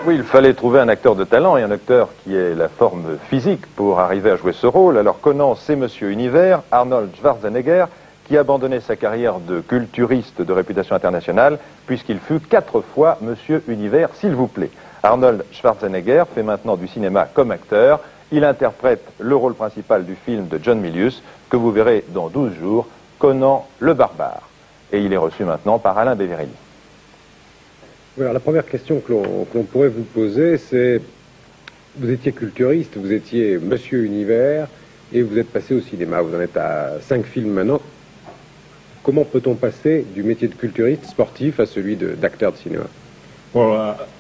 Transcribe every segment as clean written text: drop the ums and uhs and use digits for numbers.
Oui, il fallait trouver un acteur de talent et un acteur qui ait la forme physique pour arriver à jouer ce rôle. Alors Conan, c'est Monsieur Univers, Arnold Schwarzenegger, qui a abandonné sa carrière de culturiste de réputation internationale, puisqu'il fut 4 fois Monsieur Univers, s'il vous plaît. Arnold Schwarzenegger fait maintenant du cinéma comme acteur. Il interprète le rôle principal du film de John Milius, que vous verrez dans 12 jours, Conan le Barbare. Et il est reçu maintenant par Alain Beverelli. Alors, la première question que l'on pourrait vous poser, c'est, vous étiez culturiste, vous étiez Monsieur Univers, et vous êtes passé au cinéma. Vous en êtes à 5 films maintenant. Comment peut-on passer du métier de culturiste sportif à celui d'acteur de cinéma?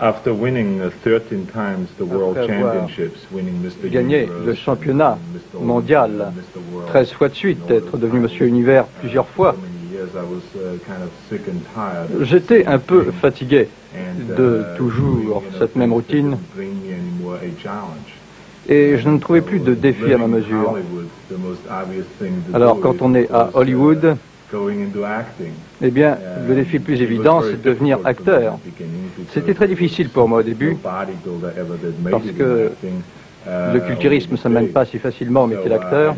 Après gagner le championnat mondial 13 fois de suite, être devenu Monsieur Univers plusieurs fois, j'étais un peu fatigué de toujours cette même routine et je ne trouvais plus de défi à ma mesure. Alors quand on est à Hollywood, eh bien, le défi le plus évident, c'est de devenir acteur. C'était très difficile pour moi au début, parce que le culturisme, ça ne mène pas si facilement au métier d'acteur.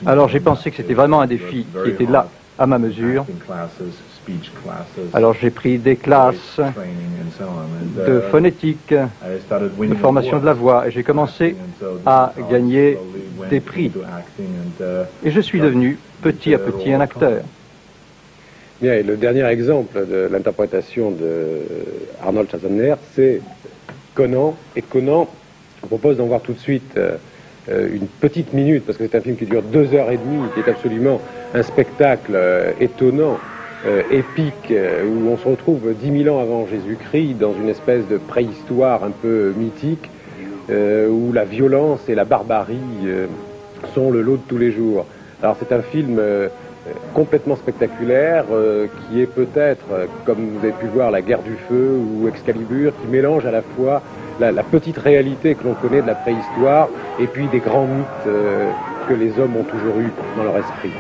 Alors j'ai pensé que c'était vraiment un défi qui était là, à ma mesure. Alors j'ai pris des classes de phonétique, de formation de la voix, et j'ai commencé à gagner des prix. Et je suis devenu petit à petit un acteur. Bien, et le dernier exemple de l'interprétation de Arnold Schwarzenegger, c'est Conan. Et Conan, je vous propose d'en voir tout de suite une petite minute, parce que c'est un film qui dure 2h30, qui est absolument un spectacle étonnant, épique, où on se retrouve 10 000 ans avant Jésus-Christ, dans une espèce de préhistoire un peu mythique, où la violence et la barbarie sont le lot de tous les jours. Alors c'est un film complètement spectaculaire, qui est peut-être, comme vous avez pu voir, La Guerre du Feu ou Excalibur, qui mélange à la fois la petite réalité que l'on connaît de la préhistoire et puis des grands mythes que les hommes ont toujours eus dans leur esprit.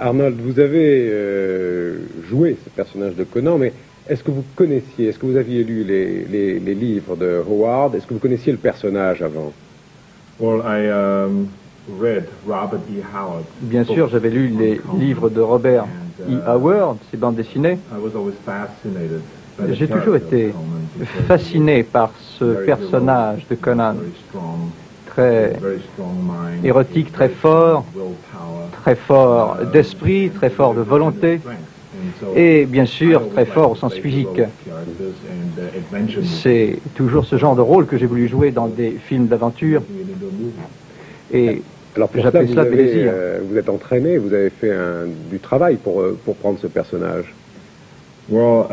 Arnold, vous avez joué ce personnage de Conan, mais est-ce que vous connaissiez, est-ce que vous aviez lu les livres de Howard? Est-ce que vous connaissiez le personnage avant? Bien sûr, j'avais lu les livres de Robert E. Howard, ses bandes dessinées. J'ai toujours été fasciné par ce personnage de Conan, très érotique, très fort d'esprit, très fort de volonté, et bien sûr très fort au sens physique. C'est toujours ce genre de rôle que j'ai voulu jouer dans des films d'aventure, et j'appelle cela plaisir. Vous êtes entraîné, vous avez fait du travail pour prendre ce personnage. Bien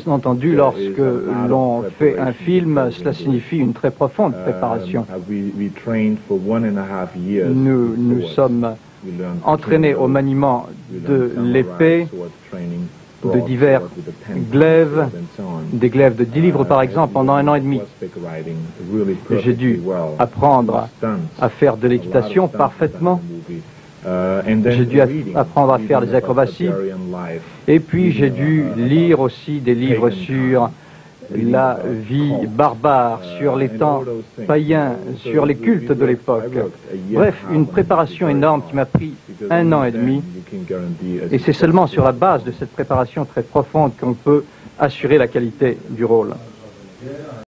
entendu, lorsque l'on fait un film, cela signifie une très profonde préparation. Nous sommes entraînés au maniement de l'épée, de divers glaives, des glaives de 10 livres par exemple, pendant 1 an et demi. J'ai dû apprendre à faire de l'équitation parfaitement. J'ai dû apprendre à faire des acrobaties, et puis j'ai dû lire aussi des livres sur la vie barbare, sur les temps païens, sur les cultes de l'époque. Bref, une préparation énorme qui m'a pris 1 an et demi, et c'est seulement sur la base de cette préparation très profonde qu'on peut assurer la qualité du rôle.